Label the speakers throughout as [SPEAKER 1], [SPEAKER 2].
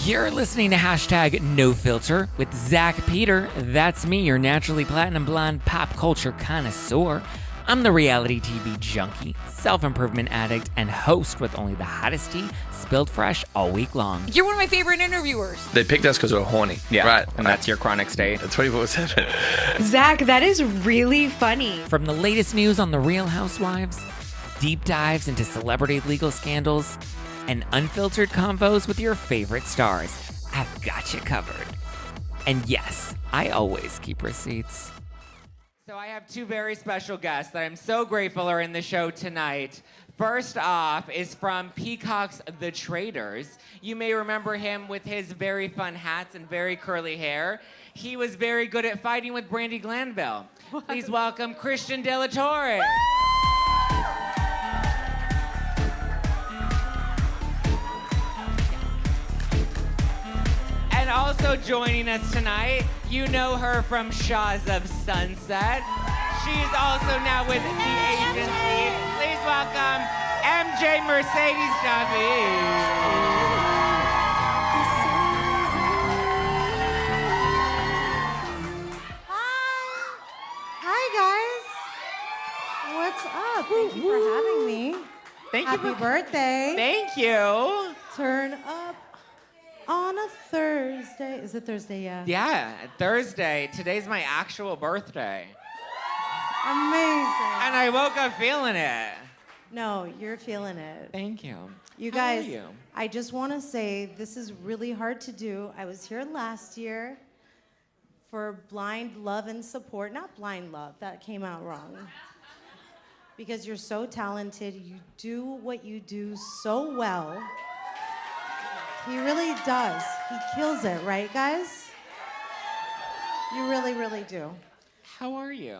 [SPEAKER 1] You're listening to hashtag No Filter with Zack Peter. That's me, your naturally platinum blonde pop culture connoisseur. I'm the reality TV junkie, self-improvement addict, and host with only the hottest tea spilled fresh all week long.
[SPEAKER 2] You're one of my favorite interviewers.
[SPEAKER 3] They picked us because we're horny.
[SPEAKER 4] Yeah,
[SPEAKER 3] right.
[SPEAKER 4] And that's your chronic state.
[SPEAKER 3] 24/7.
[SPEAKER 2] Zach, that is really funny.
[SPEAKER 1] From the latest news on the Real Housewives, deep dives into celebrity legal scandals, and unfiltered convos with your favorite stars, I've got you covered. And yes, I always keep receipts. So I have two very special guests that I'm so grateful are in the show tonight. First off is from Peacock's The Traitors. You may remember him with his very fun hats and very curly hair. He was very good at fighting with Brandi Glanville. Please welcome Christian de la Torre. And also joining us tonight, you know her from Shahs of Sunset. She's also now with the agency. Please welcome MJ Mercedes Javid.
[SPEAKER 5] Hi guys. What's up? Thank you for having me. Happy birthday.
[SPEAKER 1] Thank you.
[SPEAKER 5] Turn up on a Thursday. Is it Thursday? Yeah.
[SPEAKER 1] Yeah, Thursday. Today's my actual birthday.
[SPEAKER 5] Amazing.
[SPEAKER 1] And I woke up feeling it.
[SPEAKER 5] No, you're feeling it.
[SPEAKER 1] Thank you.
[SPEAKER 5] You
[SPEAKER 1] How
[SPEAKER 5] guys,
[SPEAKER 1] are you?
[SPEAKER 5] I just want to say this is really hard to do. I was here last year for Blind Love and Support. Not Blind Love, that came out wrong. Because you're so talented, you do what you do so well. He really does. He kills it, right, guys? You really, really do.
[SPEAKER 1] How are you?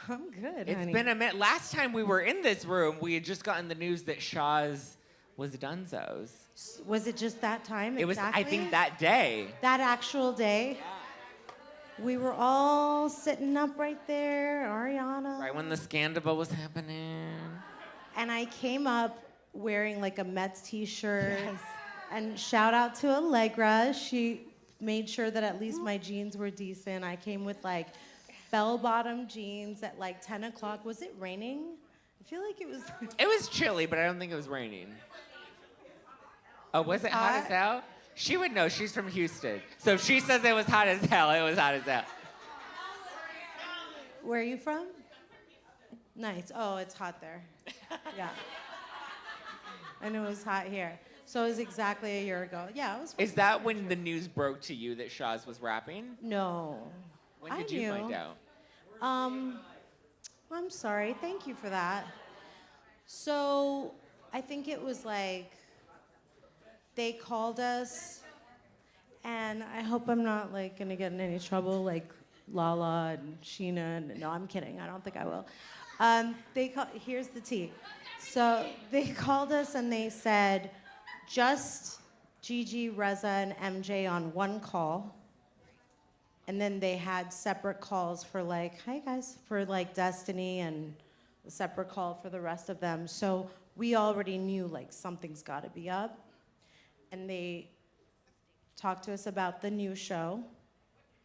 [SPEAKER 5] I'm good,
[SPEAKER 1] It's
[SPEAKER 5] honey.
[SPEAKER 1] been a minute. Last time we were in this room, we had just gotten the news that Shaw's was Dunzo's.
[SPEAKER 5] Was it just that time?
[SPEAKER 1] It was,
[SPEAKER 5] exactly?
[SPEAKER 1] I think, that day.
[SPEAKER 5] That actual day? We were all sitting up right there, Ariana.
[SPEAKER 1] Right when the scandal was happening.
[SPEAKER 5] And I came up wearing like a Mets t-shirt.
[SPEAKER 1] Yes.
[SPEAKER 5] And shout out to Allegra. She made sure that at least my jeans were decent. I came with like bell-bottom jeans at like 10 o'clock. Was it raining? I feel like it was.
[SPEAKER 1] It was chilly, but I don't think it was raining. Oh, was it hot as hell? She would know. She's from Houston. So if she says it was hot as hell, it was hot as hell.
[SPEAKER 5] Where are you from? Nice. Oh, it's hot there. Yeah. And it was hot here. So it was exactly a year ago. Yeah, it was.
[SPEAKER 1] Is that when the news broke to you that Shaw's was rapping?
[SPEAKER 5] No.
[SPEAKER 1] When did you find out?
[SPEAKER 5] I'm sorry. Thank you for that. So I think it was like they called us, and I hope I'm not like gonna get in any trouble like Lala and Sheena. And, no, I'm kidding. I don't think I will. Here's the tea. So they called us and they said, just Gigi, Reza, and MJ on one call. And then they had separate calls for like, hi guys, for like Destiny and a separate call for the rest of them. So we already knew like something's gotta be up. And they talked to us about the new show,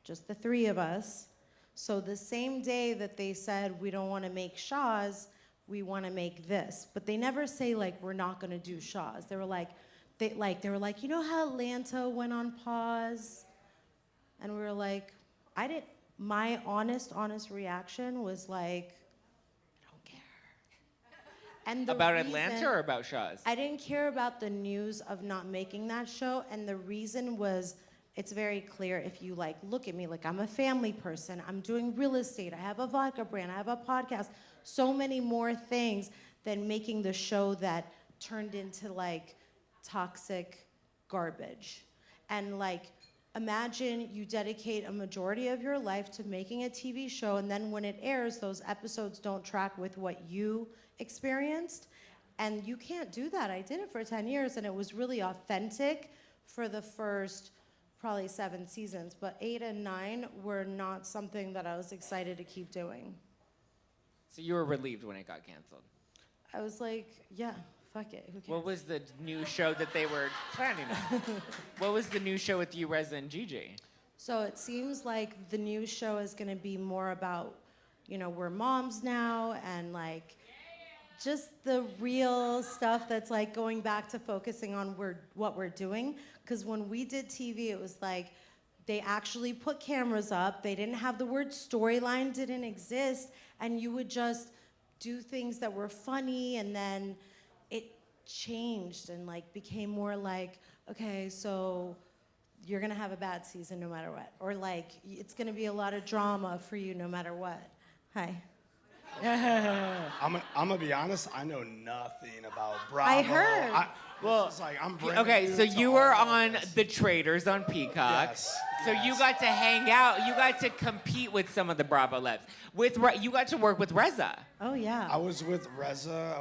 [SPEAKER 5] just the three of us. So the same day that they said, we don't wanna make Shaw's, we wanna make this. But they never say like, we're not gonna do Shaw's. They were like, you know how Atlanta went on pause? And we were like, my honest reaction was like, I don't care. And
[SPEAKER 1] About Atlanta or about Shaw's?
[SPEAKER 5] I didn't care about the news of not making that show, and the reason was, it's very clear if you like look at me, like I'm a family person, I'm doing real estate, I have a vodka brand, I have a podcast, so many more things than making the show that turned into like toxic garbage. And like, imagine you dedicate a majority of your life to making a TV show, and then when it airs, those episodes don't track with what you experienced. And you can't do that. I did it for 10 years, and it was really authentic for the first probably 7 seasons, but 8 and 9 were not something that I was excited to keep doing.
[SPEAKER 1] So you were relieved when it got canceled?
[SPEAKER 5] I was like, yeah, fuck it. Who cares?
[SPEAKER 1] What was the new show that they were planning on? What was the new show with you, Reza and Gigi?
[SPEAKER 5] So it seems like the new show is going to be more about, we're moms now and like just the real stuff that's like going back to focusing on what we're doing. Because when we did TV, it was like they actually put cameras up. They didn't have the word storyline, didn't exist. And you would just do things that were funny, and then it changed and like became more like, okay, so you're gonna have a bad season no matter what. Or like, it's gonna be a lot of drama for you no matter what. Hi.
[SPEAKER 4] I'm gonna be honest. I know nothing about Bravo.
[SPEAKER 5] I heard.
[SPEAKER 4] It's like I'm bringing
[SPEAKER 1] Okay, so you were
[SPEAKER 4] all
[SPEAKER 1] on
[SPEAKER 4] this.
[SPEAKER 1] The Traitors on Peacock.
[SPEAKER 4] Yes,
[SPEAKER 1] So
[SPEAKER 4] yes.
[SPEAKER 1] you got to hang out. You got to compete with some of the Bravo Lebs. You got to work with Reza.
[SPEAKER 5] Oh yeah.
[SPEAKER 4] I was with Reza.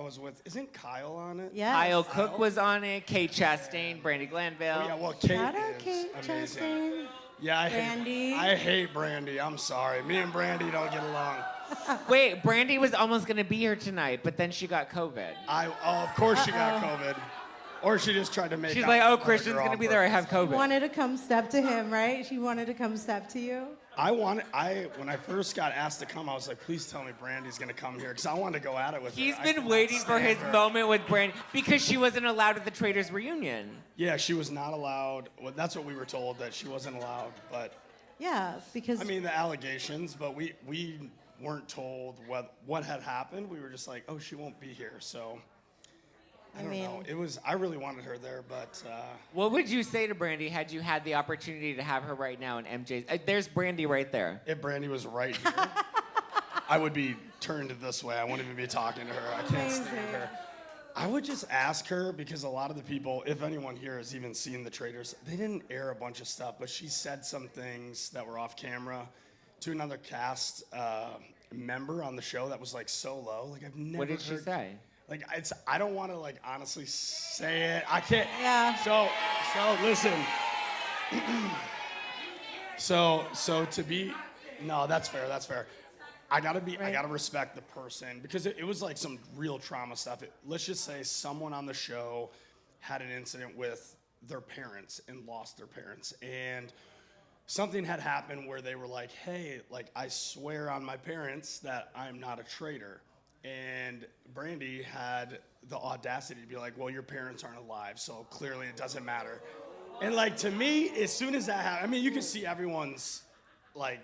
[SPEAKER 4] Isn't Kyle on it?
[SPEAKER 5] Yes.
[SPEAKER 1] Kyle Cook was on it. Kate Chastain, Brandi Glanville.
[SPEAKER 4] Oh, yeah, well, Kate
[SPEAKER 5] Shout out
[SPEAKER 4] is
[SPEAKER 5] Kate
[SPEAKER 4] amazing.
[SPEAKER 5] Chastain.
[SPEAKER 4] Yeah,
[SPEAKER 5] Brandi.
[SPEAKER 4] I hate Brandi. I'm sorry. Me and Brandi don't get along.
[SPEAKER 1] Wait, Brandi was almost going to be here tonight, but then she got COVID.
[SPEAKER 4] Of course she got COVID. Or she just tried to make
[SPEAKER 1] She's
[SPEAKER 4] out
[SPEAKER 1] like,
[SPEAKER 4] with
[SPEAKER 1] oh,
[SPEAKER 4] another
[SPEAKER 1] Christian's
[SPEAKER 4] girl
[SPEAKER 1] going to
[SPEAKER 4] on
[SPEAKER 1] be there. I
[SPEAKER 4] purpose.
[SPEAKER 1] have COVID.
[SPEAKER 5] Wanted to come step to him, right? She wanted to come step to you.
[SPEAKER 4] When I first got asked to come, I was like, please tell me Brandi's gonna come here, because I wanted to go at it with her.
[SPEAKER 1] He's
[SPEAKER 4] I
[SPEAKER 1] been
[SPEAKER 4] cannot
[SPEAKER 1] waiting for
[SPEAKER 4] stand
[SPEAKER 1] his
[SPEAKER 4] her.
[SPEAKER 1] moment with Brandi because she wasn't allowed at the Traitors reunion.
[SPEAKER 4] Yeah, she was not allowed. Well, that's what we were told, that she wasn't allowed. But
[SPEAKER 5] Yeah, because
[SPEAKER 4] I mean, the allegations, but we weren't told what had happened. We were just like, oh, she won't be here. So I don't know. I really wanted her there, but
[SPEAKER 1] What would you say to Brandi had you had the opportunity to have her right now in MJ's? There's Brandi right there.
[SPEAKER 4] if Brandi was right here, I would be turned this way. I wouldn't even be talking to her. I can't stand
[SPEAKER 5] Amazing.
[SPEAKER 4] her. I would just ask her, because a lot of the people, if anyone here has even seen the Traitors, they didn't air a bunch of stuff, but she said some things that were off camera to another cast member on the show that was like so low. Like I've never
[SPEAKER 1] What did she
[SPEAKER 4] heard-
[SPEAKER 1] say?
[SPEAKER 4] Like I don't want to like honestly say it. I can't.
[SPEAKER 5] Yeah.
[SPEAKER 4] So listen. so to be, no, that's fair. That's fair. I gotta respect the person, because it was like some real trauma stuff. Let's just say someone on the show had an incident with their parents and lost their parents, and something had happened where they were like, hey, like I swear on my parents that I'm not a traitor. And Brandi had the audacity to be like, well, your parents aren't alive, so clearly it doesn't matter. And like, to me, as soon as that happened, I mean, you can see everyone's like,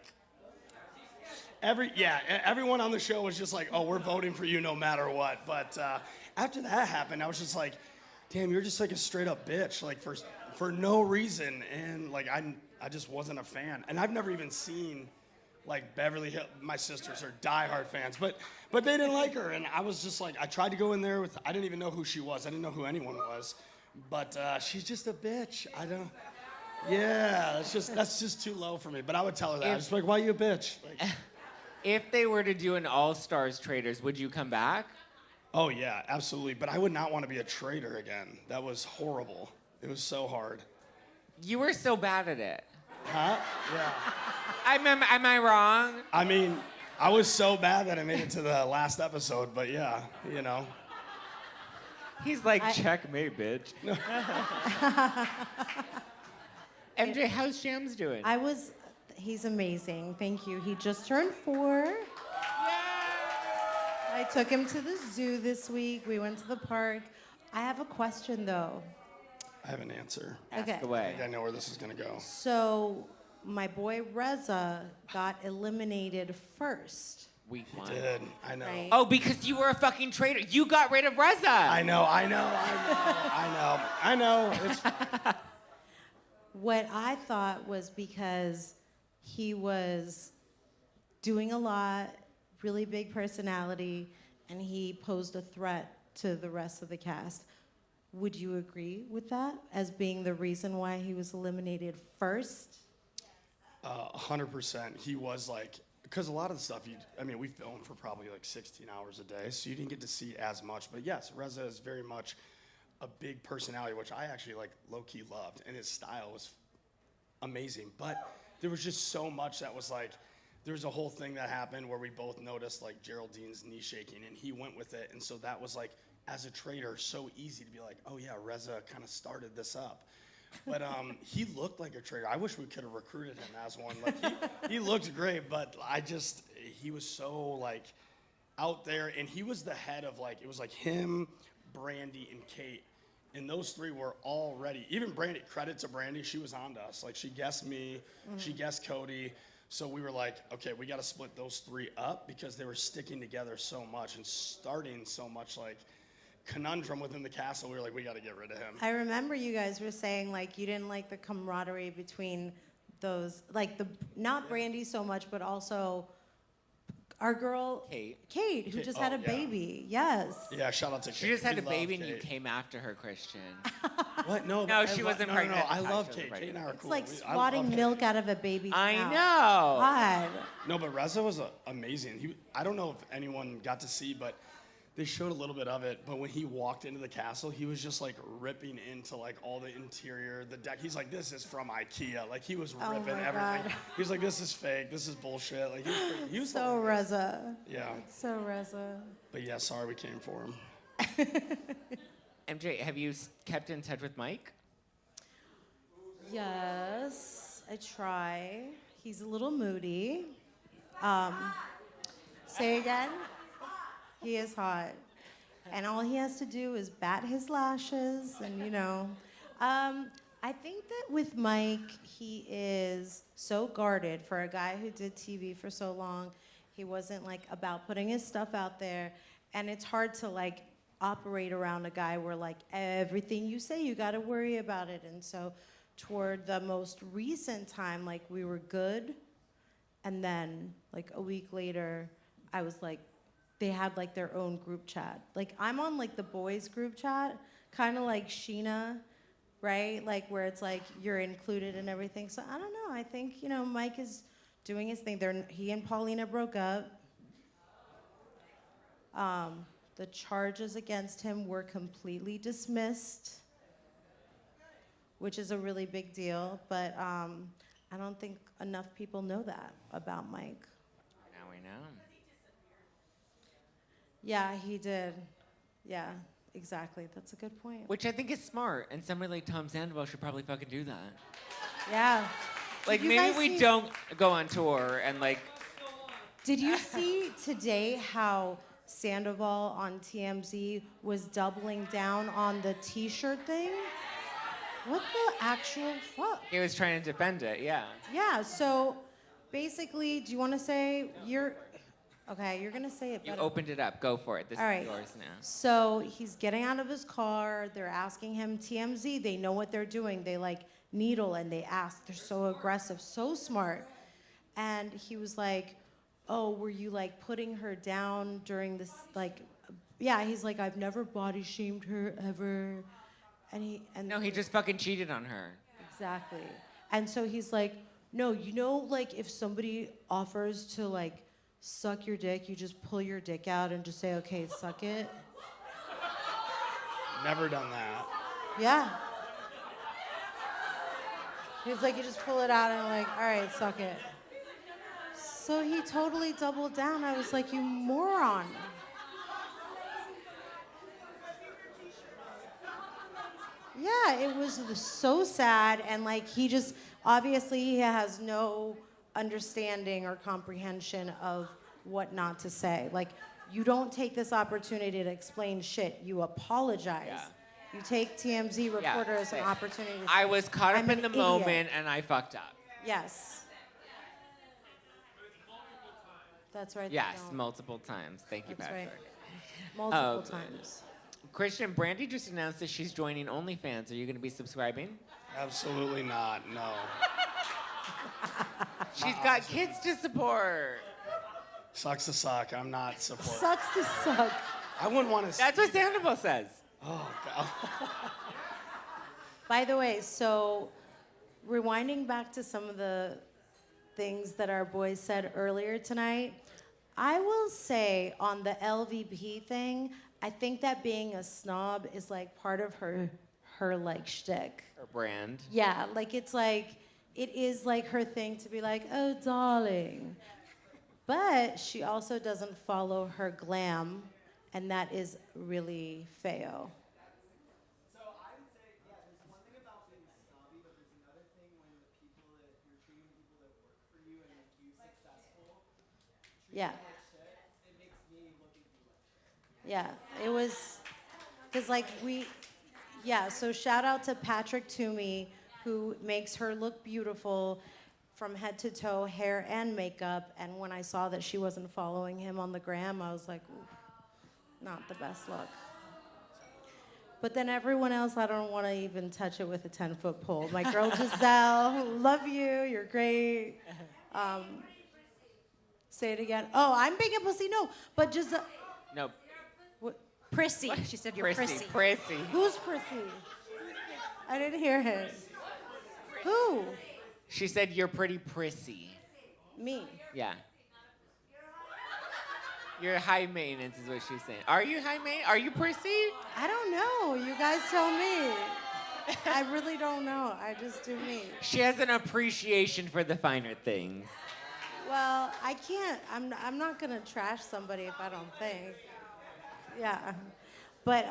[SPEAKER 4] everyone on the show was just like, oh, we're voting for you no matter what. But after that happened, I was just like, damn, you're just like a straight up bitch, like for no reason. And like, I just wasn't a fan. And I've never even seen like Beverly Hills. My sisters are diehard fans, but they didn't like her. And I was just like, I tried to go in there with, I didn't even know who she was. I didn't know who anyone was. But she's just a bitch. That's just too low for me. But I would tell her that. I was just like, why you a bitch? Like,
[SPEAKER 1] If they were to do an All-Stars Traitors, would you come back?
[SPEAKER 4] oh yeah, absolutely. But I would not want to be a traitor again. That was horrible. It was so hard.
[SPEAKER 1] You were so bad at it.
[SPEAKER 4] Huh? Yeah.
[SPEAKER 1] Am I wrong?
[SPEAKER 4] I mean, I was so bad that I made it to the last episode, but yeah, you know.
[SPEAKER 1] He's like, checkmate, bitch. MJ, how's Shams doing?
[SPEAKER 5] He's amazing. Thank you. He just turned 4. I took him to the zoo this week. We went to the park. I have a question though.
[SPEAKER 4] I have an answer.
[SPEAKER 5] Okay.
[SPEAKER 1] Ask
[SPEAKER 4] I
[SPEAKER 1] away.
[SPEAKER 4] think I know where this is gonna go.
[SPEAKER 5] So my boy Reza got eliminated first.
[SPEAKER 1] Week 1.
[SPEAKER 4] Did I know?
[SPEAKER 5] Right.
[SPEAKER 1] Oh, because you were a fucking traitor. You got rid of Reza.
[SPEAKER 4] I know. It's
[SPEAKER 5] What I thought was because he was doing a lot, really big personality, and he posed a threat to the rest of the cast. Would you agree with that as being the reason why he was eliminated first?
[SPEAKER 4] 100%. He was like, because a lot of the stuff, we filmed for probably like 16 hours a day, so you didn't get to see as much. But yes, Reza is very much a big personality, which I actually like low-key loved, and his style was amazing. But there was just so much that was like, there was a whole thing that happened where we both noticed like Geraldine's knee shaking, and he went with it, and so that was like as a traitor, so easy to be like, oh yeah, Reza kind of started this up. But he looked like a traitor. I wish we could have recruited him as one. Like he looked great, but he was so like out there, and he was the head of like, it was like him, Brandi, and Kate. And those three were already, even Brandi, credit to Brandi, she was on to us. Like she guessed me, she guessed Cody. So we were like, okay, we got to split those three up because they were sticking together so much and starting so much like conundrum within the castle. We were like, we got to get rid of him.
[SPEAKER 5] I remember you guys were saying like you didn't like the camaraderie between those, like not Brandi so much, but also our girl Kate, who just had a baby. Yes.
[SPEAKER 4] Yeah, shout out to Kate.
[SPEAKER 1] She just had a baby and
[SPEAKER 4] Kate.
[SPEAKER 1] you came after her, Christian.
[SPEAKER 4] What? No,
[SPEAKER 1] No, she wasn't pregnant.
[SPEAKER 4] No, I love
[SPEAKER 1] She wasn't
[SPEAKER 4] Kate. Kate and I are
[SPEAKER 5] It's
[SPEAKER 4] cool.
[SPEAKER 5] like
[SPEAKER 4] I
[SPEAKER 5] swatting
[SPEAKER 4] love
[SPEAKER 5] milk
[SPEAKER 4] Kate.
[SPEAKER 5] out of a baby's
[SPEAKER 1] I
[SPEAKER 5] mouth.
[SPEAKER 1] know.
[SPEAKER 5] God.
[SPEAKER 4] No, but Reza was amazing. I don't know if anyone got to see, but they showed a little bit of it. But when he walked into the castle, he was just like ripping into like all the interior, the deck. He's like, this is from IKEA. Like he was
[SPEAKER 5] Oh
[SPEAKER 4] ripping
[SPEAKER 5] my
[SPEAKER 4] everything.
[SPEAKER 5] God.
[SPEAKER 4] He was like, this is fake. This is bullshit. Like he was
[SPEAKER 5] So Reza.
[SPEAKER 4] Yeah.
[SPEAKER 5] So Reza.
[SPEAKER 4] But yeah, sorry we came for him.
[SPEAKER 1] MJ, have you kept in touch with Mike?
[SPEAKER 5] Yes, I try. He's a little moody. Say again? He is hot. And all he has to do is bat his lashes and, you know. I think that with Mike, he is so guarded for a guy who did TV for so long. He wasn't like about putting his stuff out there. And it's hard to like operate around a guy where like everything you say, you got to worry about it. And so toward the most recent time, like we were good. And then like a week later, I was like, they had like their own group chat. Like I'm on like the boys group chat, kind of like Sheena, right? Like where it's like you're included in everything. So I don't know. I think, you know, Mike is doing his thing. He and Paulina broke up. The charges against him were completely dismissed, which is a really big deal. But I don't think enough people know that about Mike.
[SPEAKER 1] Now we know.
[SPEAKER 5] Yeah, he did. Yeah, exactly. That's a good point.
[SPEAKER 1] Which I think is smart, and somebody like Tom Sandoval should probably fucking do that.
[SPEAKER 5] Yeah.
[SPEAKER 1] Like
[SPEAKER 5] Did you
[SPEAKER 1] maybe
[SPEAKER 5] guys
[SPEAKER 1] we
[SPEAKER 5] see-
[SPEAKER 1] don't go on tour and like
[SPEAKER 5] Did you see today how Sandoval on TMZ was doubling down on the T-shirt thing? What the actual fuck?
[SPEAKER 1] he was trying to defend it, yeah.
[SPEAKER 5] Yeah, so basically, do you want to say okay, you're going to say it
[SPEAKER 1] You
[SPEAKER 5] better.
[SPEAKER 1] opened it up. Go for it. This
[SPEAKER 5] All right.
[SPEAKER 1] is yours now.
[SPEAKER 5] So he's getting out of his car. They're asking him TMZ. They know what they're doing. They like needle and they ask. They're so aggressive, so smart. And he was like, oh, were you like putting her down during this, like, yeah, he's like, I've never body shamed her ever. And
[SPEAKER 1] No, he just fucking cheated on her.
[SPEAKER 5] Exactly. And so he's like, no, you know, like if somebody offers to like suck your dick, you just pull your dick out and just say, okay, suck it.
[SPEAKER 4] Never done that.
[SPEAKER 5] Yeah. He's like, you just pull it out and like, all right, suck it. So he totally doubled down. I was like, you moron. Yeah, it was so sad. And like, he just, obviously he has no understanding or comprehension of what not to say. Like, you don't take this opportunity to explain shit. You apologize.
[SPEAKER 1] Yeah.
[SPEAKER 5] You take TMZ reporter as an
[SPEAKER 1] say,
[SPEAKER 5] opportunity to
[SPEAKER 1] I
[SPEAKER 5] say,
[SPEAKER 1] was caught up
[SPEAKER 5] "I'm
[SPEAKER 1] in
[SPEAKER 5] an
[SPEAKER 1] the
[SPEAKER 5] idiot."
[SPEAKER 1] moment and I fucked up.
[SPEAKER 5] Yes. That's right. they
[SPEAKER 1] Yes,
[SPEAKER 5] don't.
[SPEAKER 1] multiple times. Thank you,
[SPEAKER 5] That's
[SPEAKER 1] Patrick.
[SPEAKER 5] right. Multiple times.
[SPEAKER 1] Christian, Brandi just announced that she's joining OnlyFans. Are you going to be subscribing?
[SPEAKER 4] Absolutely not. No.
[SPEAKER 1] She's got kids to support.
[SPEAKER 4] Sucks to suck. I'm not supporting.
[SPEAKER 5] Sucks to suck.
[SPEAKER 4] I wouldn't want to.
[SPEAKER 1] That's what Sandoval says.
[SPEAKER 4] Oh God.
[SPEAKER 5] By the way, so rewinding back to some of the things that our boys said earlier tonight, I will say on the LVP thing, I think that being a snob is like part of her like shtick.
[SPEAKER 1] Her brand.
[SPEAKER 5] Yeah, like it's like, it is like her thing to be like, oh, darling. But she also doesn't follow her glam and that is really feo.
[SPEAKER 6] So I would say, yeah, there's one thing about being snobby, but there's another thing when the people that you're treating people that work for you and make you successful,
[SPEAKER 5] Yeah.
[SPEAKER 6] like shit, it makes me look at you like shit.
[SPEAKER 5] Yeah, it was, because so shout out to Patrick Toomey, who makes her look beautiful from head to toe, hair and makeup. And when I saw that she wasn't following him on the gram, I was like, ooh, not the best look. But then everyone else, I don't want to even touch it with a 10-foot pole. My girl Giselle, love you, you're great. Say it again. Oh, I'm big and pussy, no. But Giselle,
[SPEAKER 1] No,
[SPEAKER 2] Prissy. She said you're prissy.
[SPEAKER 1] prissy.
[SPEAKER 5] who's prissy? I didn't hear him. Who?
[SPEAKER 1] She said you're pretty prissy.
[SPEAKER 5] Me.
[SPEAKER 1] Yeah. You're high maintenance is what she's saying. Are you high maintenance? Are you prissy?
[SPEAKER 5] I don't know. You guys tell me. I really don't know. I just do me.
[SPEAKER 1] She has an appreciation for the finer things.
[SPEAKER 5] Well, I can't. I'm not gonna trash somebody if I don't think. Yeah. But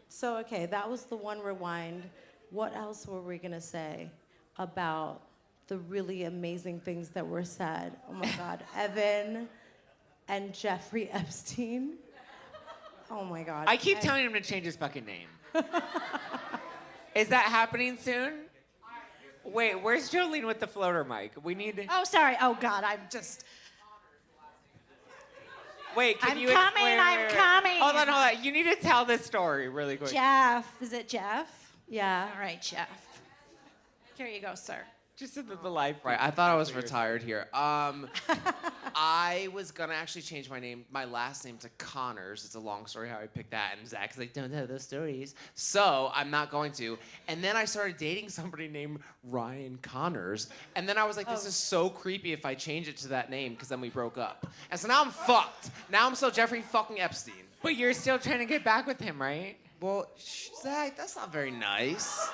[SPEAKER 5] so okay, that was the one rewind. What else were we gonna say about the really amazing things that were said? Oh my God, Evan and Jeffrey Epstein. Oh my God.
[SPEAKER 1] I keep telling him to change his fucking name. Is that happening soon? Wait, where's Jolene with the floater mic? We need to...
[SPEAKER 2] Oh, sorry. Oh, God, I'm just...
[SPEAKER 1] Wait, can
[SPEAKER 2] I'm
[SPEAKER 1] you
[SPEAKER 2] coming,
[SPEAKER 1] explain
[SPEAKER 2] I'm
[SPEAKER 1] where-
[SPEAKER 2] coming.
[SPEAKER 1] Hold on. You need to tell this story really quick.
[SPEAKER 2] Jeff. Is it Jeff?
[SPEAKER 5] Yeah.
[SPEAKER 2] All right, Jeff. Here you go, sir.
[SPEAKER 1] Just so that the live...
[SPEAKER 7] Right, I thought I was retired here. I was gonna actually change my last name to Connors. It's a long story how I picked that, and Zach's like, don't know those stories. So I'm not going to. And then I started dating somebody named Ryan Connors, and then I was like, this is so creepy if I change it to that name, because then we broke up. And so now I'm fucked. Now I'm still Jeffrey fucking Epstein.
[SPEAKER 1] But you're still trying to get back with him, right?
[SPEAKER 7] Well, Zach, that's not very nice.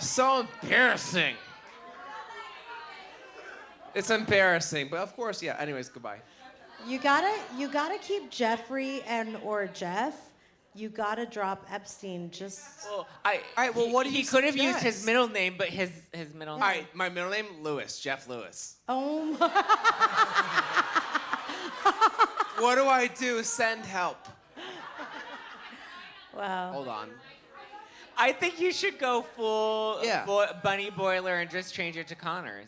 [SPEAKER 7] So embarrassing. It's embarrassing, but of course, yeah. Anyways, goodbye.
[SPEAKER 5] You gotta keep Jeffrey or Jeff. You gotta drop Epstein. Just
[SPEAKER 1] Well,
[SPEAKER 7] All right, well, what do
[SPEAKER 1] he
[SPEAKER 7] you
[SPEAKER 1] could have used his
[SPEAKER 7] suggest?
[SPEAKER 1] middle name, but his middle
[SPEAKER 7] All
[SPEAKER 1] name...
[SPEAKER 7] right, my middle name, Lewis, Jeff Lewis.
[SPEAKER 5] oh my.
[SPEAKER 7] What do I do? Send help.
[SPEAKER 5] Wow.
[SPEAKER 7] Hold on.
[SPEAKER 1] I think you should go full
[SPEAKER 7] Yeah.
[SPEAKER 1] Bunny Boiler and just change it to Connors.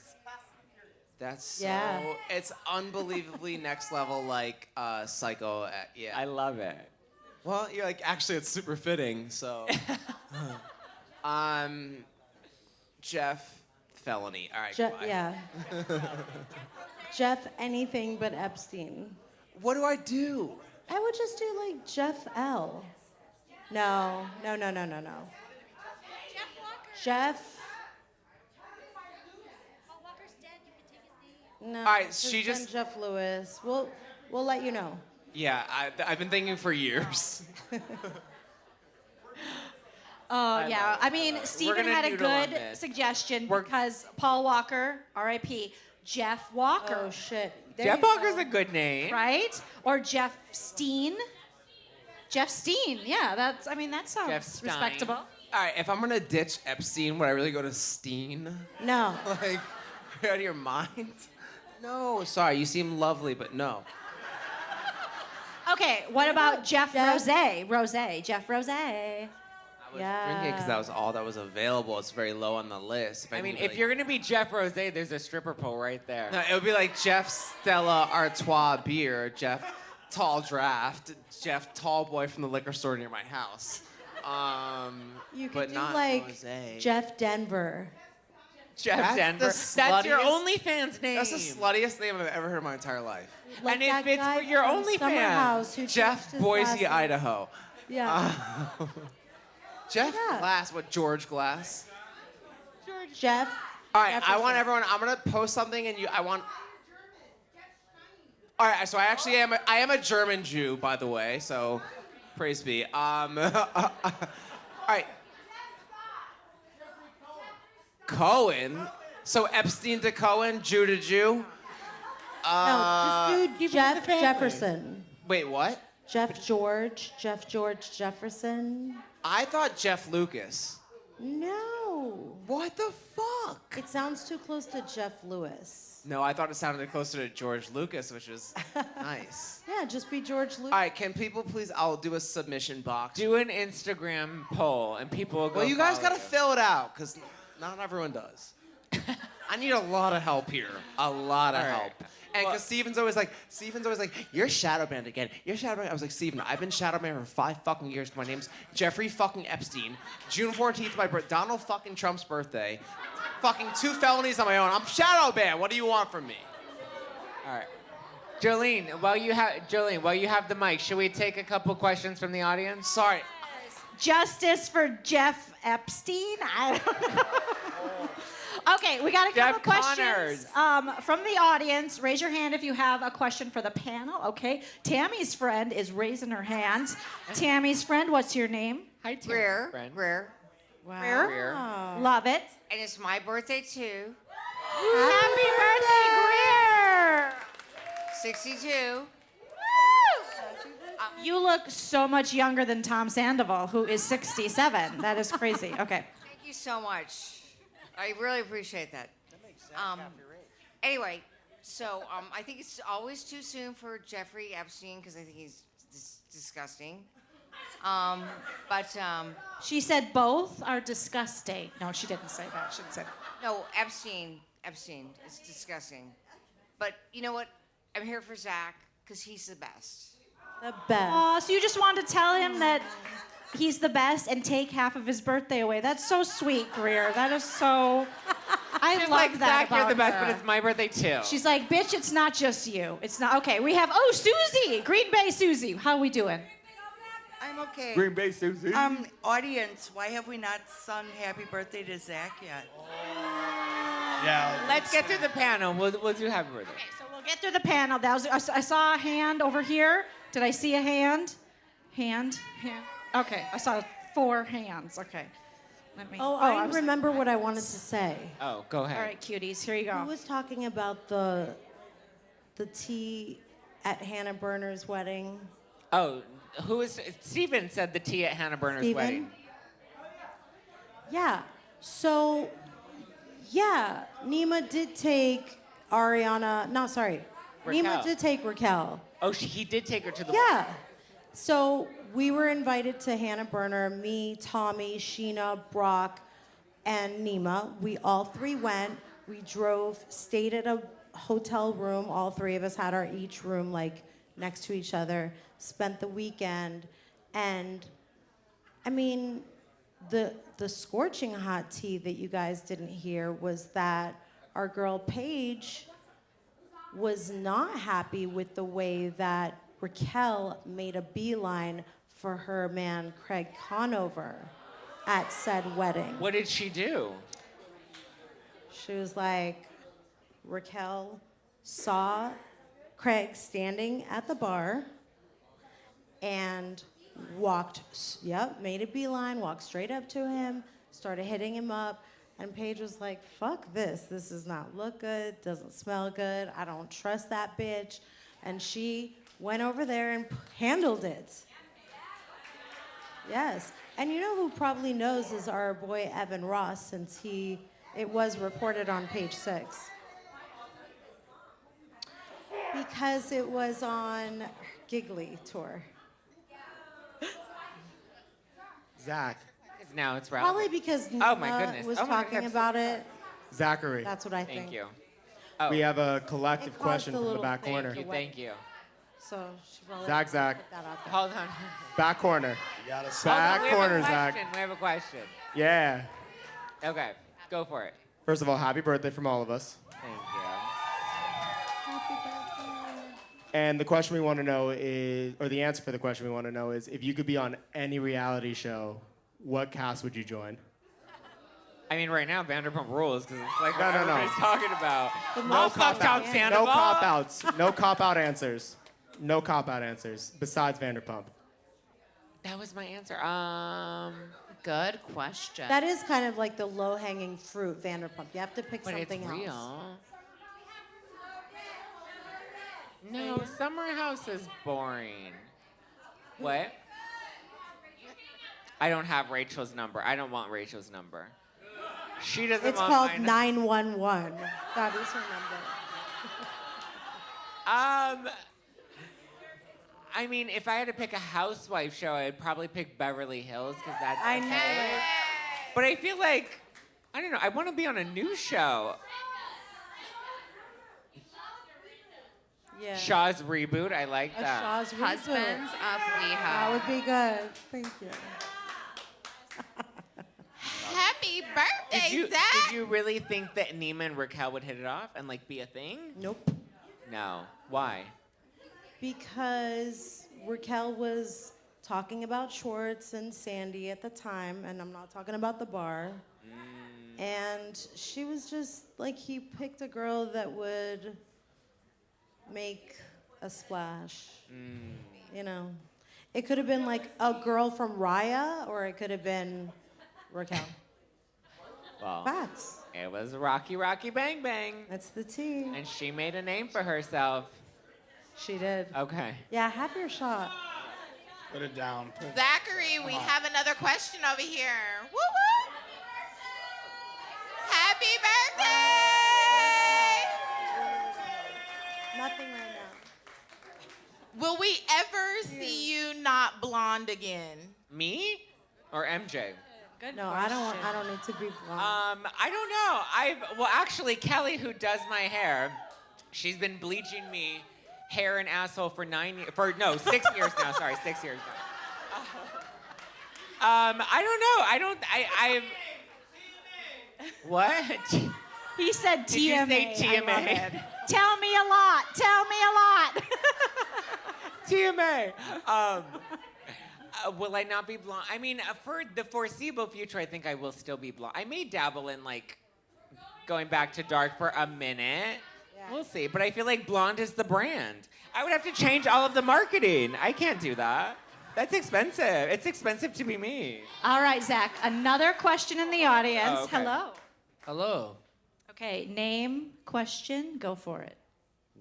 [SPEAKER 7] That's so...
[SPEAKER 5] Yeah.
[SPEAKER 7] It's unbelievably next level, like, psycho. Yeah.
[SPEAKER 1] I love it.
[SPEAKER 7] Well, you're like, actually, it's super fitting, so... Jeff Felony. All right, goodbye.
[SPEAKER 5] Yeah. Jeff anything but Epstein.
[SPEAKER 7] What do I do?
[SPEAKER 5] I would just do like Jeff L. No. Jeff. No.
[SPEAKER 7] All right,
[SPEAKER 5] just
[SPEAKER 7] she
[SPEAKER 5] send
[SPEAKER 7] just-
[SPEAKER 5] Jeff Lewis. We'll let you know.
[SPEAKER 7] Yeah, I've been thinking for years.
[SPEAKER 2] Oh, yeah. I mean,
[SPEAKER 1] We're
[SPEAKER 2] Steven
[SPEAKER 1] gonna
[SPEAKER 2] had a
[SPEAKER 1] noodle on
[SPEAKER 2] good
[SPEAKER 1] this.
[SPEAKER 2] suggestion
[SPEAKER 1] We're-
[SPEAKER 2] because Paul Walker, R.I.p., Jeff Walker,
[SPEAKER 5] Oh shit. There
[SPEAKER 1] Jeff
[SPEAKER 5] you go.
[SPEAKER 1] Walker's a good name.
[SPEAKER 2] right? Or Jeff Steen. Jeff Steen, yeah, that sounds
[SPEAKER 1] Jeff Stein.
[SPEAKER 2] respectable.
[SPEAKER 7] All right, if I'm gonna ditch Epstein, would I really go to Steen?
[SPEAKER 5] No.
[SPEAKER 7] Like, are you out of your mind? No, sorry, you seem lovely, but no.
[SPEAKER 2] Okay, what about Jeff
[SPEAKER 5] Jeff?
[SPEAKER 2] Rose? Jeff Rose.
[SPEAKER 7] I was
[SPEAKER 5] Yeah.
[SPEAKER 7] drinking because that was all that was available. It's very low on the list.
[SPEAKER 1] I mean,
[SPEAKER 7] need,
[SPEAKER 1] if
[SPEAKER 7] like-
[SPEAKER 1] you're gonna be Jeff Rose, there's a stripper pole right there.
[SPEAKER 7] No, it would be like Jeff Stella Artois beer, Jeff Tall Draft, Jeff Tall Boy from the liquor store near my house.
[SPEAKER 5] You could
[SPEAKER 7] but
[SPEAKER 5] do
[SPEAKER 7] not
[SPEAKER 5] like
[SPEAKER 7] Jose.
[SPEAKER 5] Jeff Denver.
[SPEAKER 1] Jeff
[SPEAKER 7] That's
[SPEAKER 1] Denver.
[SPEAKER 7] the
[SPEAKER 1] That's your
[SPEAKER 7] sluttiest-
[SPEAKER 1] OnlyFans name.
[SPEAKER 7] That's the sluttiest name I've ever heard in my entire life.
[SPEAKER 5] Like
[SPEAKER 1] And if
[SPEAKER 5] that
[SPEAKER 1] it's
[SPEAKER 5] guy
[SPEAKER 1] for your
[SPEAKER 5] from Summer
[SPEAKER 1] OnlyFans.
[SPEAKER 5] House who
[SPEAKER 7] Jeff
[SPEAKER 5] changed his
[SPEAKER 7] Boise,
[SPEAKER 5] last name.
[SPEAKER 7] Idaho.
[SPEAKER 5] Yeah.
[SPEAKER 7] Jeff
[SPEAKER 5] Yeah.
[SPEAKER 7] Glass, what, George Glass?
[SPEAKER 5] Jeff.
[SPEAKER 7] All right, I
[SPEAKER 5] Jefferson.
[SPEAKER 7] want everyone, I'm gonna post something and I want... All right, so I actually am a German Jew, by the way, so praise be. All right. Cohen? So Epstein to Cohen, Jew to Jew?
[SPEAKER 5] No, just do Jeff Jefferson.
[SPEAKER 7] Wait, what?
[SPEAKER 5] Jeff George Jefferson.
[SPEAKER 7] I thought Jeff Lucas.
[SPEAKER 5] No.
[SPEAKER 7] What the fuck?
[SPEAKER 5] It sounds too close to Jeff Lewis.
[SPEAKER 7] No, I thought it sounded closer to George Lucas, which is nice.
[SPEAKER 5] Yeah, just be George Lucas.
[SPEAKER 7] All right, can people please? I'll do a submission box.
[SPEAKER 1] Do an Instagram poll, and people will go.
[SPEAKER 7] Well, you guys
[SPEAKER 1] follow
[SPEAKER 7] gotta fill it out, because not everyone does. I need a lot of help here. A lot of
[SPEAKER 1] All right.
[SPEAKER 7] help. And because Steven's always like, you're shadow banned again. You're shadow banned. I was like, Steven, I've been shadow banned for 5 fucking years. My name's Jeffrey fucking Epstein. June 14th, my birthday. Donald fucking Trump's birthday. Fucking 2 felonies on my own. I'm shadow banned. What do you want from me?
[SPEAKER 1] All right. Jolene, while you have the mic, should we take a couple questions from the audience?
[SPEAKER 7] Sorry.
[SPEAKER 2] Justice for Jeff Epstein? I don't know. Okay, we got a
[SPEAKER 1] Jeff
[SPEAKER 2] couple questions from the audience. Raise your hand if you have a question for the panel. Okay. Tammy's friend is raising her hand. Tammy's friend, what's your name?
[SPEAKER 1] Hi, Tim.
[SPEAKER 8] Greer.
[SPEAKER 1] Friend.
[SPEAKER 8] Greer.
[SPEAKER 2] Greer.
[SPEAKER 1] Greer.
[SPEAKER 2] Love it.
[SPEAKER 8] And it's my birthday too.
[SPEAKER 2] Happy birthday, Greer!
[SPEAKER 8] 62.
[SPEAKER 2] You look so much younger than Tom Sandoval, who is 67. That is crazy. Okay.
[SPEAKER 8] Thank you so much. I really appreciate that. Anyway, so I think it's always too soon for Jeffrey Epstein because I think he's disgusting.
[SPEAKER 2] She said both are disgusting. No, she didn't say that. She didn't say that.
[SPEAKER 8] No, Epstein. It's disgusting. But you know what? I'm here for Zack because he's the best.
[SPEAKER 5] The best.
[SPEAKER 2] Oh, so you just wanted to tell him that he's the best and take half of his birthday away. That's so sweet, Greer. That is so... I
[SPEAKER 1] She's
[SPEAKER 2] love
[SPEAKER 1] like,
[SPEAKER 2] that
[SPEAKER 1] Zach, you're
[SPEAKER 2] about
[SPEAKER 1] the best,
[SPEAKER 2] her.
[SPEAKER 1] but it's my birthday too.
[SPEAKER 2] She's like, bitch, it's not just you. It's not... Okay, we have... Oh, Susie! Green Bay Susie. How we doing?
[SPEAKER 9] I'm okay.
[SPEAKER 10] Green Bay Susie.
[SPEAKER 9] Audience, why have we not sung happy birthday to Zack yet?
[SPEAKER 4] Yeah.
[SPEAKER 1] Let's get through the panel. We'll do happy birthday.
[SPEAKER 2] Okay, so we'll get through the panel. That was... I saw a hand over here. Did I see a hand? Hand. Okay, I saw 4 hands. Okay. Let me...
[SPEAKER 5] I
[SPEAKER 2] was-
[SPEAKER 5] remember what I wanted to say.
[SPEAKER 1] Oh, go ahead.
[SPEAKER 2] All right, cuties, here you go.
[SPEAKER 5] Who was talking about the tea at Hannah Berner's wedding?
[SPEAKER 1] Oh, who is... Steven said the tea at Hannah Berner's
[SPEAKER 5] Steven?
[SPEAKER 1] wedding.
[SPEAKER 5] Yeah. So, yeah, Nema did take Ariana... No, sorry.
[SPEAKER 1] Raquel.
[SPEAKER 5] Nema did take Raquel.
[SPEAKER 1] Oh, he did take her to the...
[SPEAKER 5] Yeah. So we were invited to Hannah Berner, me, Tommy, Sheena, Brock, and Nema. We all 3 went. We drove, stayed at a hotel room. All 3 of us had our each room like next to each other, spent the weekend. And I mean, the scorching hot tea that you guys didn't hear was that our girl Paige was not happy with the way that Raquel made a beeline for her man Craig Conover at said wedding.
[SPEAKER 1] What did she do?
[SPEAKER 5] She was like, Raquel saw Craig standing at the bar and made a beeline, walked straight up to him, started hitting him up. And Paige was like, fuck this. This does not look good, doesn't smell good. I don't trust that bitch. And she went over there and handled it. Yes. And you know who probably knows is our boy Evan Ross, since it was reported on Page 6. Because it was on Giggly Tour.
[SPEAKER 10] Zach.
[SPEAKER 1] Now it's relevant.
[SPEAKER 5] Probably because
[SPEAKER 1] Oh, my
[SPEAKER 5] Nema
[SPEAKER 1] goodness.
[SPEAKER 5] was
[SPEAKER 1] Oh, my
[SPEAKER 5] talking
[SPEAKER 1] goodness.
[SPEAKER 5] about it.
[SPEAKER 10] Zachary.
[SPEAKER 5] That's what I think.
[SPEAKER 1] Thank you.
[SPEAKER 10] We have a collective
[SPEAKER 5] It caused
[SPEAKER 10] question
[SPEAKER 5] a
[SPEAKER 10] from the
[SPEAKER 5] little
[SPEAKER 10] back
[SPEAKER 5] thing.
[SPEAKER 10] corner.
[SPEAKER 1] Thank you.
[SPEAKER 5] So she probably
[SPEAKER 10] Zach.
[SPEAKER 5] put that out there.
[SPEAKER 1] Hold on.
[SPEAKER 10] Back corner.
[SPEAKER 4] You gotta
[SPEAKER 10] Back
[SPEAKER 1] We have a
[SPEAKER 10] corner,
[SPEAKER 1] question.
[SPEAKER 10] Zach.
[SPEAKER 1] We have a question.
[SPEAKER 10] Yeah.
[SPEAKER 1] Okay, go for it.
[SPEAKER 10] First of all, happy birthday from all of us.
[SPEAKER 1] Thank
[SPEAKER 10] And the question we want to know is, or the answer for the question we want to know is, if you could be on any reality show, what cast would you join?
[SPEAKER 1] I mean, right now, Vanderpump Rules, because it's like
[SPEAKER 10] No,
[SPEAKER 1] what
[SPEAKER 10] no, no.
[SPEAKER 1] everybody's talking about.
[SPEAKER 10] No
[SPEAKER 1] Fuck Tom
[SPEAKER 10] cop-out.
[SPEAKER 1] Sandoval.
[SPEAKER 10] No cop-outs. No cop-out answers. No cop-out answers, besides Vanderpump.
[SPEAKER 1] That was my answer.
[SPEAKER 8] Good question.
[SPEAKER 5] That is kind of like the low-hanging fruit, Vanderpump. You have to pick
[SPEAKER 1] But
[SPEAKER 5] something
[SPEAKER 1] it's
[SPEAKER 5] else.
[SPEAKER 1] real. No, Summer House is boring. What? I don't have Rachel's number. I don't want Rachel's number. She doesn't
[SPEAKER 5] It's
[SPEAKER 1] want
[SPEAKER 5] called
[SPEAKER 1] mine.
[SPEAKER 5] 911. That is her number.
[SPEAKER 1] I mean, if I had to pick a housewife show, I'd probably pick Beverly Hills because that's
[SPEAKER 5] I know.
[SPEAKER 1] okay. But I feel like, I don't know, I want to be on a new show.
[SPEAKER 5] Yeah.
[SPEAKER 1] Shah's Reboot, I like
[SPEAKER 5] A
[SPEAKER 1] that.
[SPEAKER 5] Shah's reboot.
[SPEAKER 11] Husbands of Rehab.
[SPEAKER 5] That would be good. Thank you.
[SPEAKER 11] Happy birthday, Zach!
[SPEAKER 1] Did you really think that Nema and Raquel would hit it off and like be a thing?
[SPEAKER 5] Nope.
[SPEAKER 1] No. Why?
[SPEAKER 5] Because Raquel was talking about Schwartz and Sandy at the time, and I'm not talking about the bar. And she was just like, he picked a girl that would make a splash. You know, it could have been like a girl from Raya, or it could have been Raquel.
[SPEAKER 1] Well,
[SPEAKER 5] Facts.
[SPEAKER 1] it was Rocky Rocky Bang Bang.
[SPEAKER 5] That's the tea.
[SPEAKER 1] And she made a name for herself.
[SPEAKER 5] She did.
[SPEAKER 1] Okay.
[SPEAKER 5] Yeah, have your shot.
[SPEAKER 4] Put it down.
[SPEAKER 11] Zachary, we have another question over here. Woo woo! Happy birthday!
[SPEAKER 5] Nothing right now.
[SPEAKER 11] Will we ever see you not blonde again?
[SPEAKER 1] Me or MJ?
[SPEAKER 2] Good
[SPEAKER 5] No,
[SPEAKER 2] question.
[SPEAKER 5] I don't need to be blonde.
[SPEAKER 1] I don't know. Well, actually, Kelly, who does my hair, she's been bleaching me hair and asshole for 6 years now. Sorry, 6 years now. I don't know. I've. What?
[SPEAKER 2] He said
[SPEAKER 1] Did you
[SPEAKER 2] TMA.
[SPEAKER 1] say
[SPEAKER 2] I love
[SPEAKER 1] TMA?
[SPEAKER 2] it. Tell me a lot. Tell me a lot.
[SPEAKER 1] TMA. Will I not be blonde? I mean, for the foreseeable future, I think I will still be blonde. I may dabble in like going back to dark for a minute.
[SPEAKER 5] Yeah.
[SPEAKER 1] We'll see. But I feel like blonde is the brand. I would have to change all of the marketing. I can't do that. That's expensive. It's expensive to be me.
[SPEAKER 2] All right, Zach. Another question in the audience.
[SPEAKER 1] Oh, okay.
[SPEAKER 2] Hello.
[SPEAKER 3] Hello.
[SPEAKER 2] Okay, name, question, go for it.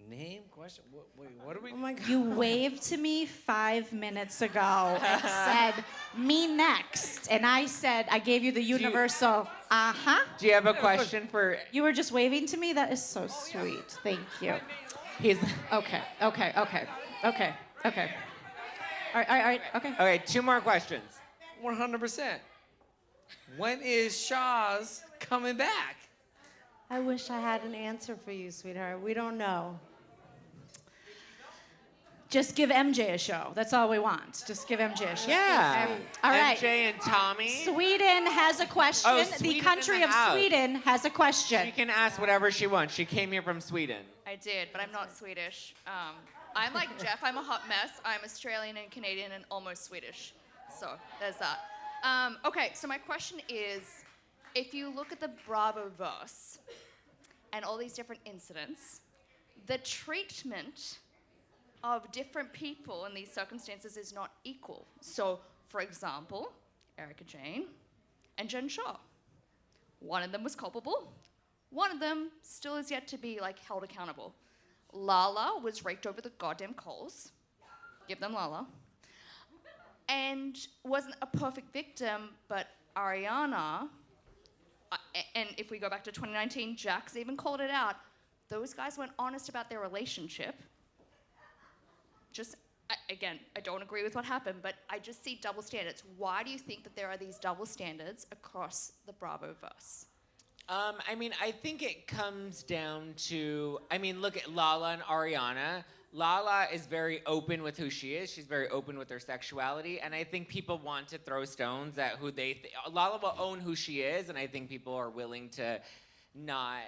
[SPEAKER 3] Name, question. Wait, what are we?
[SPEAKER 5] Oh my God.
[SPEAKER 2] You waved to me 5 minutes ago and said, me next. And I said, I gave you the universal, uh-huh.
[SPEAKER 1] Do you have a question for?
[SPEAKER 2] You were just waving to me? That is so sweet. Thank you.
[SPEAKER 1] He's
[SPEAKER 2] Okay. All right, okay.
[SPEAKER 1] okay. 2 more questions.
[SPEAKER 3] 100%. When is Shahs coming back?
[SPEAKER 5] I wish I had an answer for you, sweetheart. We don't know.
[SPEAKER 2] Just give MJ a show. That's all we want. Just give MJ a show.
[SPEAKER 1] Yeah.
[SPEAKER 2] All right.
[SPEAKER 1] MJ and Tommy.
[SPEAKER 2] Sweden has a question.
[SPEAKER 1] Oh,
[SPEAKER 2] the
[SPEAKER 1] Sweden
[SPEAKER 2] country
[SPEAKER 1] in the
[SPEAKER 2] of
[SPEAKER 1] house.
[SPEAKER 2] Sweden has a question.
[SPEAKER 1] She can ask whatever she wants. She came here from Sweden.
[SPEAKER 12] I did, but I'm not Swedish. I'm like Jeff. I'm a hot mess. I'm Australian and Canadian and almost Swedish. So there's that. Okay, so my question is, if you look at the Bravo-verse and all these different incidents, the treatment of different people in these circumstances is not equal. So, for example, Erica Jane and Jen Shaw. One of them was culpable. One of them still is yet to be held accountable. Lala was raked over the goddamn coals. Give them Lala. And wasn't a perfect victim, but Ariana, and if we go back to 2019, Jack's even called it out, those guys weren't honest about their relationship. Again, I don't agree with what happened, but I just see double standards. Why do you think that there are these double standards across the Bravo-verse?
[SPEAKER 1] I think it comes down to, look at Lala and Ariana. Lala is very open with who she is. She's very open with her sexuality. And I think people want to throw stones at who they Lala will own who she is, and I think people are willing to not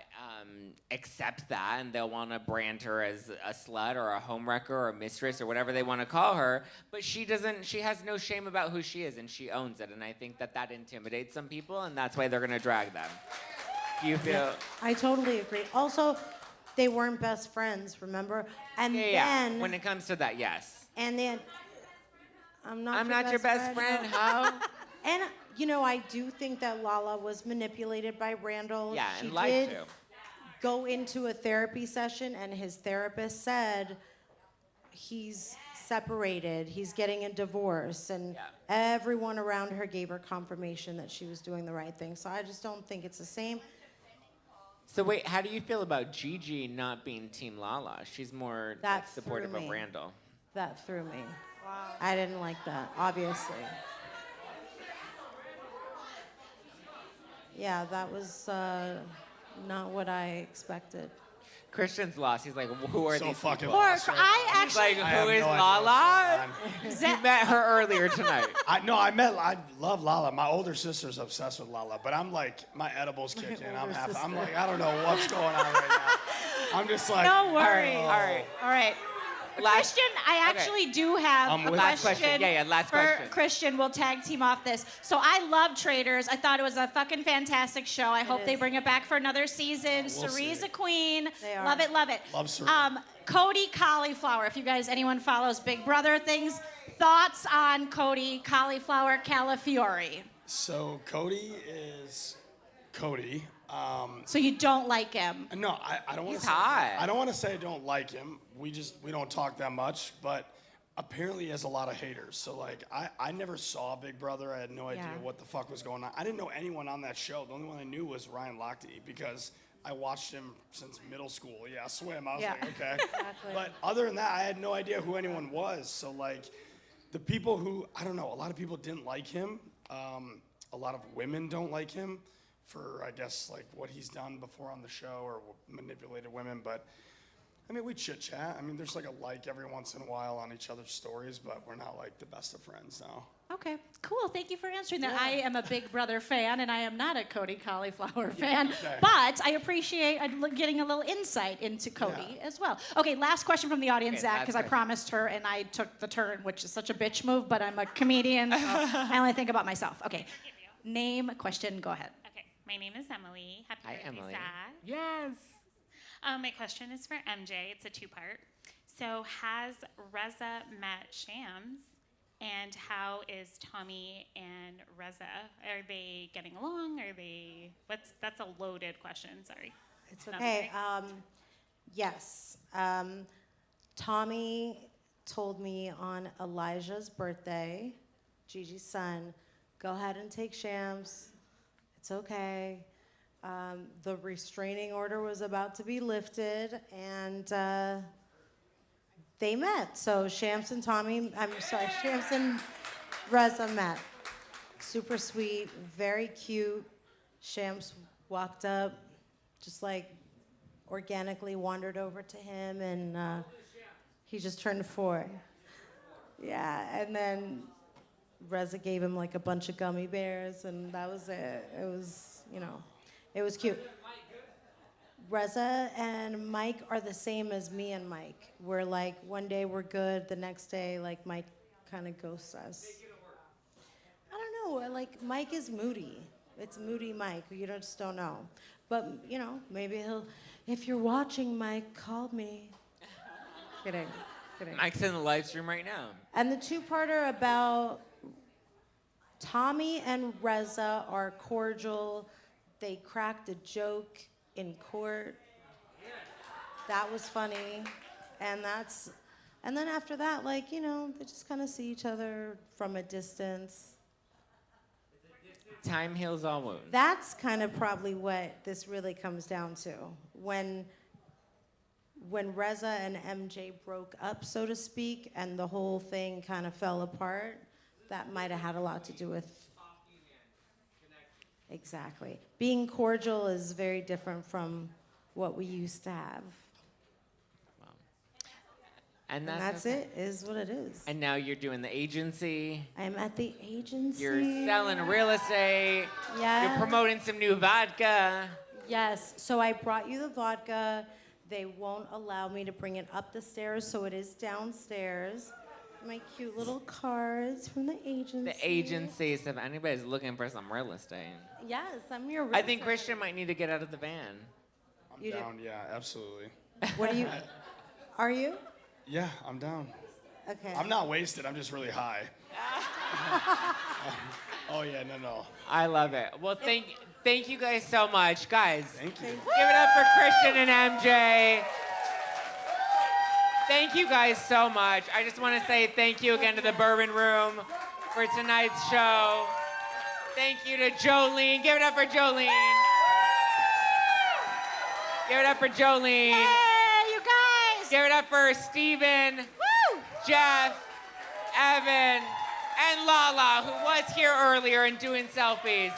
[SPEAKER 1] accept that, and they'll want to brand her as a slut or a homewrecker or a mistress or whatever they want to call her. But she has no shame about who she is, and she owns it. And I think that intimidates some people, and that's why they're going to drag them. Do you feel?
[SPEAKER 5] Yeah, I totally agree. Also, they weren't best friends, remember? And then
[SPEAKER 1] when it comes to that, yes.
[SPEAKER 5] And then I'm not
[SPEAKER 1] your best friend. How?
[SPEAKER 5] And I do think that Lala was manipulated by Randall.
[SPEAKER 1] Yeah,
[SPEAKER 5] she
[SPEAKER 1] and lied
[SPEAKER 5] did
[SPEAKER 1] to.
[SPEAKER 5] go into a therapy session, and his therapist said he's separated. He's getting a divorce, and everyone around her gave her confirmation that she was doing the right thing. So I just don't think it's the same.
[SPEAKER 1] So wait, how do you feel about Gigi not being Team Lala? She's more like, supportive
[SPEAKER 5] threw
[SPEAKER 1] of
[SPEAKER 5] me.
[SPEAKER 1] Randall.
[SPEAKER 5] That threw me. Wow. I didn't like that, obviously. Yeah, that was not what I expected.
[SPEAKER 1] Christian's lost. He's like, who are
[SPEAKER 4] So
[SPEAKER 1] these
[SPEAKER 4] fucking
[SPEAKER 1] people?
[SPEAKER 4] lost.
[SPEAKER 2] I
[SPEAKER 1] He's
[SPEAKER 2] actually.
[SPEAKER 1] like,
[SPEAKER 4] I have
[SPEAKER 1] who is
[SPEAKER 4] no idea
[SPEAKER 1] Lala?
[SPEAKER 4] what's going on.
[SPEAKER 1] You met her earlier tonight.
[SPEAKER 4] I love Lala. My older sister's obsessed with Lala, but I'm like, my edibles kick in. I'm like, I don't know what's going on right now. I'm just like,
[SPEAKER 2] No worries.
[SPEAKER 1] All right.
[SPEAKER 2] All right. Christian, I actually do have a
[SPEAKER 1] Last
[SPEAKER 2] question.
[SPEAKER 1] question. Yeah, last
[SPEAKER 2] for
[SPEAKER 1] question.
[SPEAKER 2] Christian. We'll tag team off this. So I love Traitors. I thought it was a fucking fantastic show. I hope they bring it back for another season.
[SPEAKER 4] We'll
[SPEAKER 2] Cerie's
[SPEAKER 4] see.
[SPEAKER 2] a queen.
[SPEAKER 5] They are.
[SPEAKER 2] Love it, love it.
[SPEAKER 4] Love Cerie.
[SPEAKER 2] Cody Cauliflower. If you guys, anyone follows Big Brother things, thoughts on Cody Cauliflower Calafiore?
[SPEAKER 4] So Cody is Cody.
[SPEAKER 2] So you don't like him?
[SPEAKER 4] No, I don't want
[SPEAKER 1] He's
[SPEAKER 4] to.
[SPEAKER 1] hot.
[SPEAKER 4] I don't want to say I don't like him. We don't talk that much, but apparently he has a lot of haters. So like, I never saw Big Brother. I had no idea what the fuck was going on. I didn't know anyone on that show. The only one I knew was Ryan Lochte because I watched him since middle school. Yeah, swim. I was like, okay.
[SPEAKER 5] Exactly.
[SPEAKER 4] But other than that, I had no idea who anyone was. So like, the people who I don't know, a lot of people didn't like him. A lot of women don't like him for, I guess, like what he's done before on the show or manipulated women. But I mean, we chit chat. I mean, there's like a like every once in a while on each other's stories, but we're not like the best of friends now.
[SPEAKER 2] Okay, cool. Thank you for answering that. I am a Big Brother fan, and I am not a Cody Cauliflower fan,
[SPEAKER 4] okay.
[SPEAKER 2] but I appreciate getting a little insight into Cody as well. Okay, last question from the audience,
[SPEAKER 1] Okay,
[SPEAKER 2] Zach,
[SPEAKER 1] last
[SPEAKER 2] because I
[SPEAKER 1] question.
[SPEAKER 2] promised her, and I took the turn, which is such a bitch move, but I'm a comedian, so I only think about myself. Okay, name, question, go ahead.
[SPEAKER 13] Okay, my name is Emily. Happy
[SPEAKER 1] Hi,
[SPEAKER 13] birthday,
[SPEAKER 1] Emily.
[SPEAKER 13] Zach.
[SPEAKER 1] Yes.
[SPEAKER 13] My question is for MJ. It's a two-part. So has Reza met Shams? And how is Tommy and Reza? Are they getting along? That's a loaded question, sorry.
[SPEAKER 5] It's okay. Yes. Tommy told me on Elijah's birthday, Gigi's son, go ahead and take Shams. It's okay. The restraining order was about to be lifted, and they met. So Shams and Reza met. Super sweet, very cute. Shams walked up, just like organically wandered over to him, and he just turned 4. Yeah, and then Reza gave him like a bunch of gummy bears, and that was it. It was, it was cute. Reza and Mike are the same as me and Mike. We're like, one day we're good, the next day, like, Mike kind of ghosts us. I don't know, like, Mike is moody. It's moody Mike, just don't know. But, maybe he'll, if you're watching, Mike, call me. Kidding.
[SPEAKER 1] Mike's in the live stream right now.
[SPEAKER 5] And the two-parter about Tommy and Reza are cordial. They cracked a joke in court. That was funny. And then after that, like, they just kind of see each other from a distance.
[SPEAKER 1] Time heals all wounds.
[SPEAKER 5] That's kind of probably what this really comes down to. When Reza and MJ broke up, so to speak, and the whole thing kind of fell apart, that might have had a lot to do with. Exactly. Being cordial is very different from what we used to have.
[SPEAKER 1] Wow. And
[SPEAKER 5] That's
[SPEAKER 1] okay.
[SPEAKER 5] it, is what it is.
[SPEAKER 1] And now you're doing the agency.
[SPEAKER 5] I'm at the agency.
[SPEAKER 1] You're selling real estate.
[SPEAKER 5] Yes.
[SPEAKER 1] You're promoting some new vodka.
[SPEAKER 5] Yes, so I brought you the vodka. They won't allow me to bring it up the stairs, so it is downstairs. My cute little cards from the agency.
[SPEAKER 1] The agency, so if anybody's looking for some real estate.
[SPEAKER 5] Yes, I'm your
[SPEAKER 1] I think Christian might need to get out of the van.
[SPEAKER 4] I'm down, yeah, absolutely.
[SPEAKER 5] What are you? Are you?
[SPEAKER 4] Yeah, I'm down.
[SPEAKER 5] Okay.
[SPEAKER 4] I'm not wasted, I'm just really high. Oh yeah, no.
[SPEAKER 1] I love it. Well, thank you guys so much. Guys,
[SPEAKER 4] Thank you.
[SPEAKER 1] give it up for Christian and MJ. Thank you guys so much. I just want to say thank you again to the Bourbon Room for tonight's show. Thank you to Jolene. Give it up for Jolene. Give it up for Jolene.
[SPEAKER 2] Hey, you guys!
[SPEAKER 1] Give it up for Steven, Jeff, Evan, and Lala, who was here earlier and doing selfies.